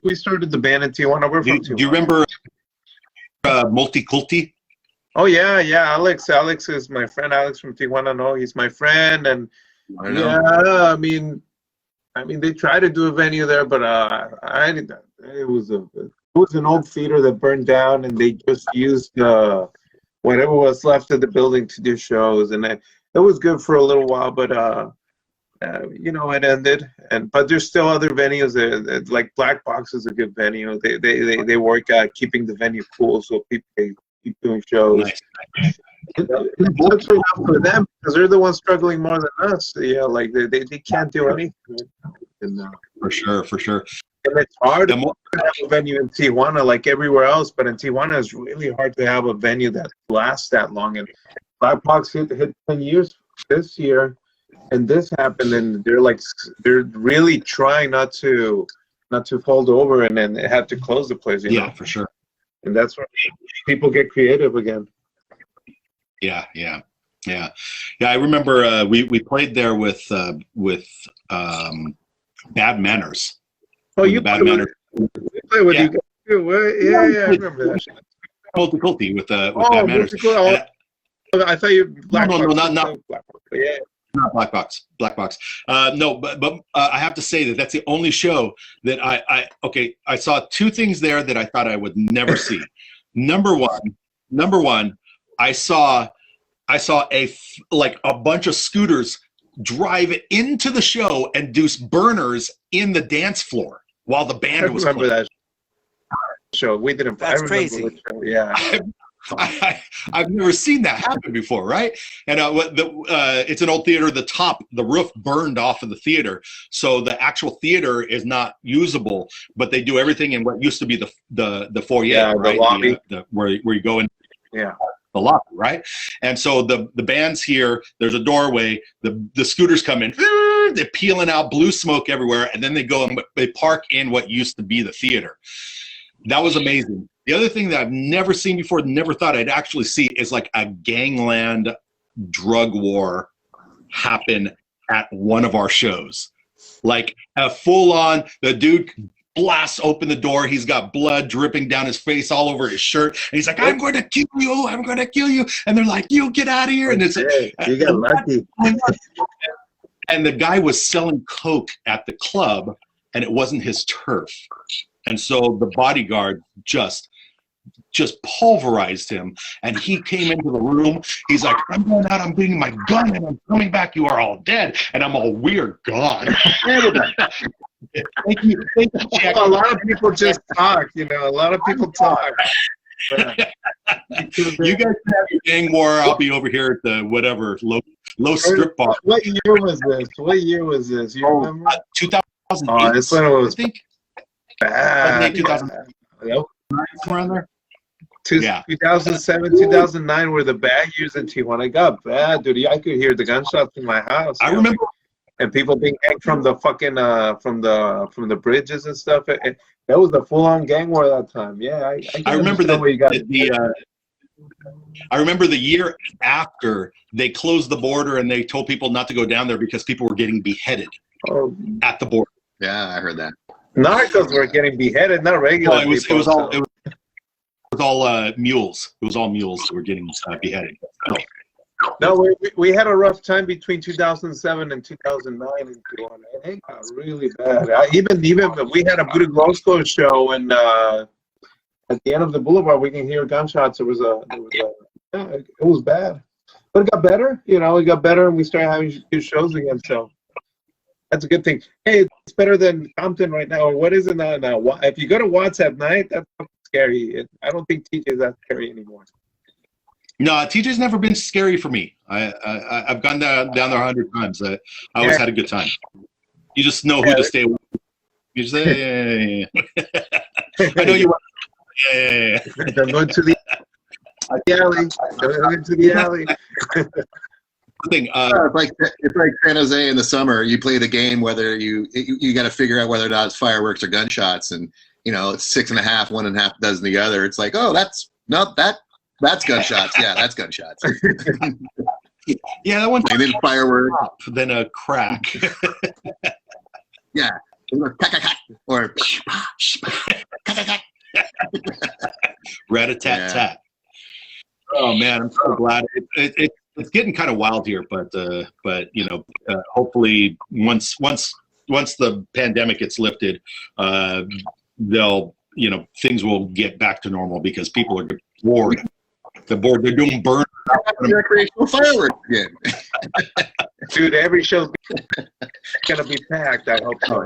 we started the band in Tijuana. We're from Tijuana. Do you remember Multiculti? Oh yeah. Alex is my friend. Alex from Tijuana. No, he's my friend, and I mean, they tried to do a venue there, but it was an old theater that burned down, and they just used whatever was left of the building to do shows, and it was good for a little while, but you know, it ended. But there's still other venues there, like Black Box is a good venue. They work at keeping the venue cool, so people keep doing shows. Nice. It works enough for them because they're the ones struggling more than us. Yeah, like they can't do anything. And, For sure. And it's hard to have a venue in Tijuana like everywhere else, but in Tijuana it's really hard to have a venue that lasts that long. And Black Box hit 10 years this year, and this happened, and they're really trying not to fold over, and then they had to close the place. You know? For sure. And that's where people get creative again. Yeah. I remember we played there with Bad Manners. Oh, you Bad Manners. We play with you guys too. Yeah, I remember that. Multiculti with Bad Manners. I thought you Black Box. No, not Black Box. Yeah. Not Black Box. No, but I have to say that's the only show that I saw two things there that I thought I would never see. Number one, I saw a bunch of scooters drive into the show and do burners in the dance floor while the band was playing. I remember that show. We didn't. That's crazy. Yeah. I've never seen that happen before, right? And it's an old theater. The roof burned off of the theater, so the actual theater is not usable. But they do everything in what used to be the foyer, right? The lobby, where you go in. Yeah. The lobby, right? And so the band's here. There's a doorway. The scooters come in. They're peeling out blue smoke everywhere, and then they go and they park in what used to be the theater. That was amazing. The other thing that I've never seen before, never thought I'd actually see, is like a gangland drug war happen at one of our shows. Like a full-on, the dude blasts open the door. He's got blood dripping down his face, all over his shirt. And he's like, I'm going to kill you. I'm going to kill you. And they're like, you get out of here. And it's you got lucky. And the guy was selling coke at the club, and it wasn't his turf. And so the bodyguard just pulverized him, and he came into the room. He's like, I'm going out, I'm bringing my gun, and I'm coming back. You are all dead. And I'm all, we're gone. Thank you, Jack. A lot of people just talk, you know. A lot of people talk. You guys have your gang war. I'll be over here at the whatever low strip bar. What year was this? You remember? 2008. This one was, I think. Bad. 2009, around there. 2007, 2009 were the bad years in Tijuana. It got bad, dude. I could hear the gunshots in my house. I remember, and people being hanged from the fucking from the bridges and stuff. That was a full-on gang war that time. Yeah, I remember that. I remember the year after they closed the border and they told people not to go down there because people were getting beheaded at the border. Yeah, I heard that. Narcos were getting beheaded, not regular people. It was all mules. It was all mules that were getting beheaded. No, we had a rough time between 2007 and 2009 in Tijuana. It got really bad. Even we had a Bosco show, and at the end of the boulevard, we can hear gunshots. It was bad, but it got better. You know, it got better, and we started having good shows again. So that's a good thing. Hey, it's better than Compton right now. Or what is it now? If you go to Watts at night, that's scary. I don't think TJ is that scary anymore. No, TJ's never been scary for me. I've gone down there 100 times. I always had a good time. You just know who to stay with. You just say, yeah. I know you want. Yeah. They're going to the The alley. Go into the alley. Thing, it's like San Jose in the summer. You play the game whether you got to figure out whether or not it's fireworks or gunshots, and it's 6.5, 1.5 dozen the other. It's like, oh, that's gunshots. Yeah, that's gunshots. yeah, that one. And then fireworks, then a crack. yeah, or rat-a-tat-tat. Oh man, I'm so glad it's getting kind of wild here, but hopefully once the pandemic gets lifted, things will get back to normal because people are bored. They're bored. They're doing burn. Recreational fireworks again. Dude, every show's gonna be packed. I hope so.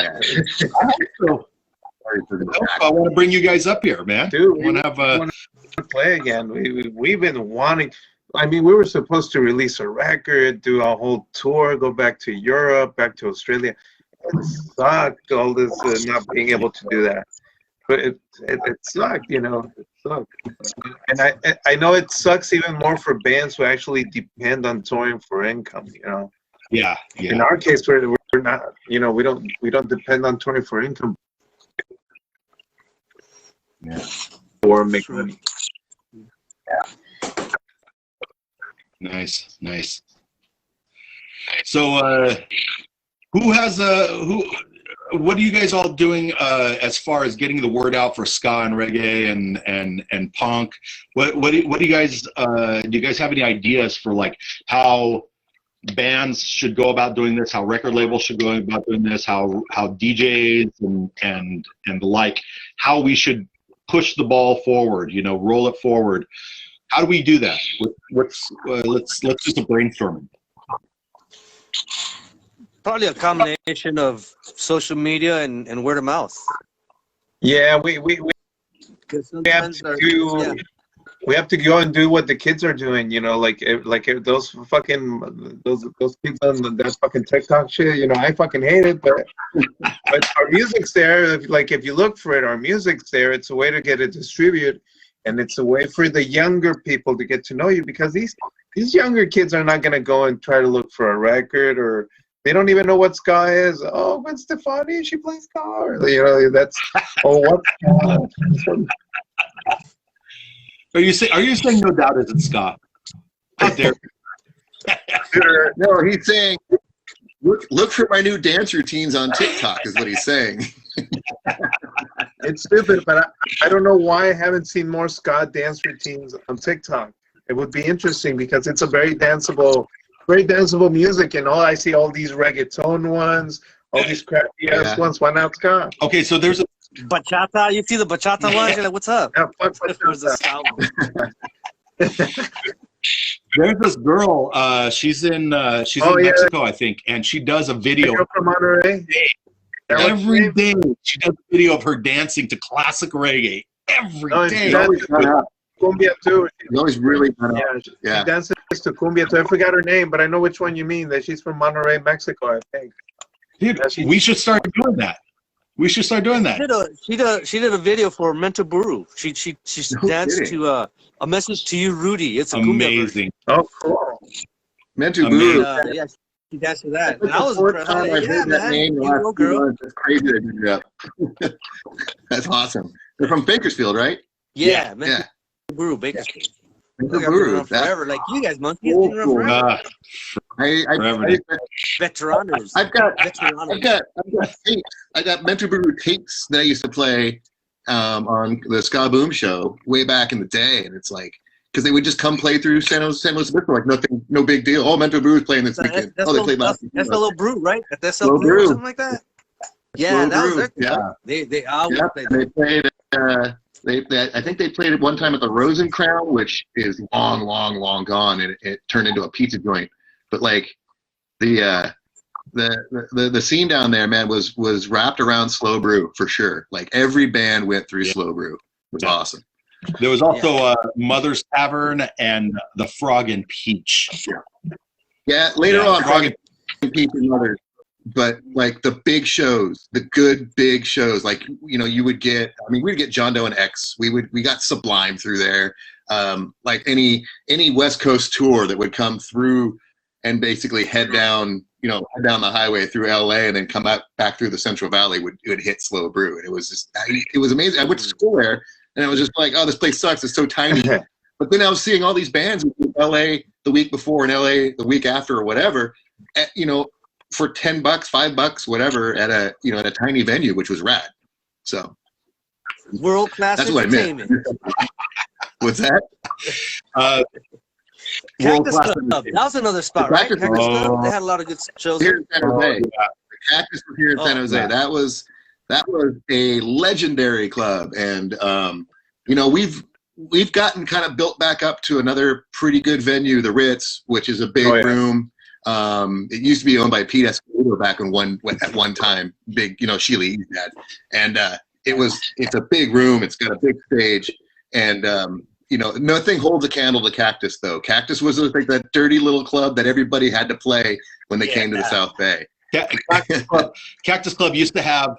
I want to bring you guys up here, man. Dude, we want to play again. We've been wanting. I mean, we were supposed to release a record, do a whole tour, go back to Europe, back to Australia. It sucked, all this not being able to do that. But it sucked, It sucked. And I know it sucks even more for bands who actually depend on touring for income, Yeah. In our case, we're not, we don't depend on touring for income. Yeah. Or make money. Nice. So, what are you guys all doing as far as getting the word out for ska and reggae and punk? What do you guys do? You guys have any ideas for like how bands should go about doing this? How record labels should go about doing this? How DJs and the like? How we should push the ball forward? Roll it forward. How do we do that? Let's do some brainstorming. Probably a combination of social media and word of mouth. Yeah, we have to go and do what the kids are doing, like those kids on that fucking TikTok shit. I fucking hate it, but our music's there. Like if you look for it, our music's there. It's a way to get it distributed. And it's a way for the younger people to get to know you, because these younger kids are not going to go and try to look for a record, or they don't even know what ska is. Oh, Gwen Stefani, she plays ska. That's what. Are you saying No Doubt isn't ska? How dare you? No, he's saying look for my new dance routines on TikTok is what he's saying. It's stupid, but I don't know why I haven't seen more ska dance routines on TikTok. It would be interesting because it's a very danceable music, and I see all these reggaeton ones, all these crappy ass ones. Why not ska? Okay, so there's a bachata. You see the bachata ones? You're like, what's up? Yeah, fuck There's this girl. She's in Mexico, I think, and she does a video from Monterey. Every day. She does a video of her dancing to classic reggae every day. She dances to cumbia too. She's always really She dances to cumbia too. I forgot her name, but I know which one you mean. That she's from Monterey, Mexico, I think. Dude, we should start doing that. She did a video for Mental Buru. She danced to a message to you, Rudy. It's a amazing. Oh, cool. Mental Buru. Yeah, she danced to that. And I was impressed. I heard that name the last few months. It's crazy to do that. That's awesome. They're from Bakersfield, right? Yeah. Mental Buru, Bakersfield. Mental Buru. Forever, like you guys, Monkey. It's been around forever. Veteranos. I've got tapes. I got Mental Buru tapes that I used to play on the Ska Boom show way back in the day, and it's like, because they would just come play through San Luis Obispo, like nothing, no big deal. Oh, Mental Brew is playing this weekend. They played last weekend. That's the little brew, right? That's the brew or something like that. Yeah, that was their thing. They always played. They played. I think they played it one time at the Rosencrown, which is long gone, and it turned into a pizza joint. But like the scene down there, man, was wrapped around slow brew for sure. Like every band went through slow brew. It was awesome. There was also Mother's Tavern and the Frog and Peach. Yeah, later on, Frog and Peach and Mother's. but like the big shows, the good big shows, like, you know, we'd get John Doe and X. We got Sublime through there. Like any West Coast tour that would come through and basically head down the highway through LA and then come back through the Central Valley would hit Slow Brew. And it was amazing. I went to school there and I was just like, oh, this place sucks. It's so tiny. But then I was seeing all these bands in LA the week before and LA the week after or whatever, for $10, $5, whatever, at a tiny venue, which was rad. So world class entertainment. What's that? Cactus Club. That was another spot, right? Cactus Club. They had a lot of good shows here in San Jose. The Cactus was here in San Jose. Yeah. That was a legendary club, and we've gotten kind of built back up to another pretty good venue, the Ritz, which is a big room. It used to be owned by Pete Escobar back at one time. Big, Sheila dad, and it's a big room. It's got a big stage, and nothing holds a candle to Cactus though. Cactus was like that dirty little club that everybody had to play when they came to the South Bay. Cactus Club used to have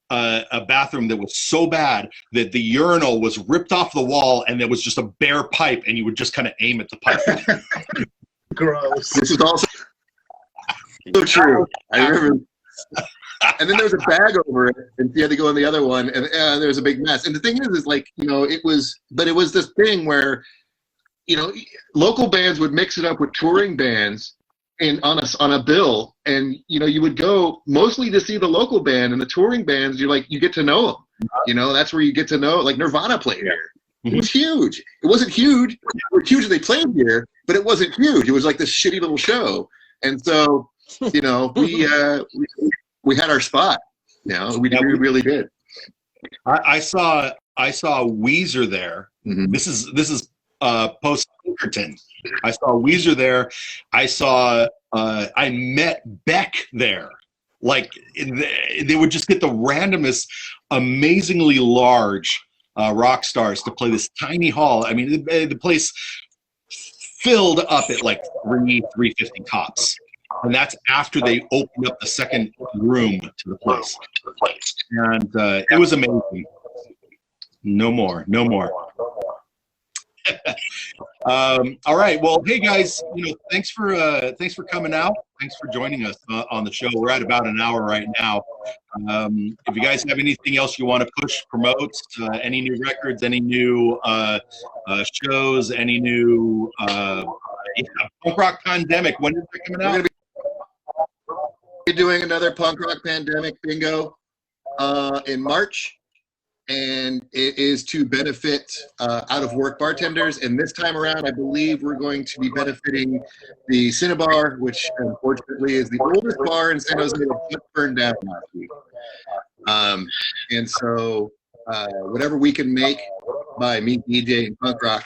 a bathroom that was so bad that the urinal was ripped off the wall and there was just a bare pipe and you would just kind of aim at the pipe. Gross. This is also so true. I remember. And then there was a bag over it, and you had to go in the other one, and there was a big mess. And the thing is like, it was this thing where, local bands would mix it up with touring bands on a bill, and you would go mostly to see the local band, and the touring bands, you get to know them. That's where you get to know, like Nirvana played here. It was huge. It wasn't huge. It was huge. They played here, but it wasn't huge. It was like this shitty little show, and so we had our spot. We really did. I saw Weezer there. Mm-hmm. This is post Pinkerton. I saw Weezer there. I met Beck there. Like they would just get the randomest, amazingly large rock stars to play this tiny hall. I mean, the place filled up at like 350 tops. And that's after they opened up the second room to the place. And it was amazing. No more. All right. Well, hey guys, thanks for coming out. Thanks for joining us on the show. We're at about an hour right now. If you guys have anything else you want to push, promote, any new records, any new shows, any new Punk Rock Pandemic, when is it coming out? We're doing another Punk Rock Pandemic bingo in March, and it is to benefit out of work bartenders. And this time around, I believe we're going to be benefiting the Cinnabar, which unfortunately is the oldest bar in San Jose that just burned down last week. And so whatever we can make by me, DJ, and Punk Rock,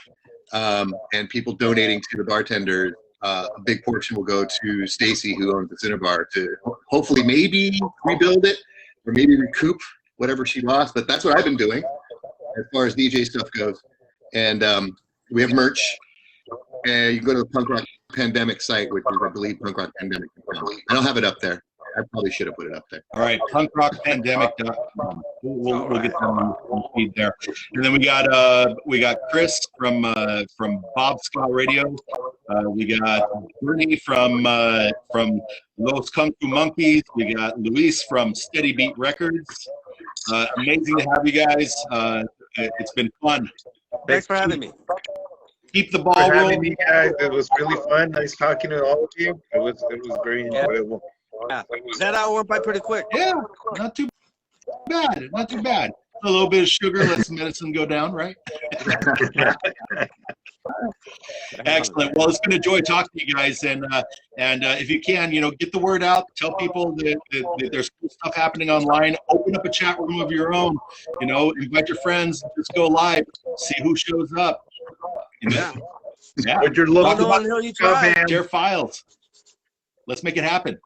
and people donating to the bartenders, a big portion will go to Stacy, who owns the Cinnabar, to hopefully maybe rebuild it or maybe recoup whatever she lost. But that's what I've been doing as far as DJ stuff goes. And we have merch. And you can go to the Punk Rock Pandemic site, which is, I believe, Punk Rock Pandemic. I don't have it up there. I probably should have put it up there. All right, punkrockpandemic.com. We'll get that on the feed there. And then we got Chris from Bosco Radio. We got Bernie from Los Kung Fu Monkeys. We got Luis from Steady Beat Records. Amazing to have you guys. It's been fun. Thanks for having me. Keep the ball rolling. Me, guys. It was really fun. Nice talking to all of you. It was very enjoyable. Yeah. That hour went by pretty quick. Yeah, not too bad. Not too bad. A little bit of sugar lets the medicine go down, right? Excellent. Well, it's been a joy talking to you guys, and if you can, get the word out. Tell people that there's cool stuff happening online. Open up a chat room of your own. Invite your friends. Just go live. See who shows up. Yeah. With your local share files. Let's make it happen.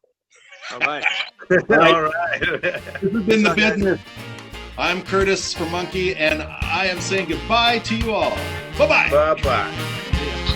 All right. All right. This has been The Bidness. I'm Curtis from Monkey, and I am saying goodbye to you all. Bye-bye. Bye-bye.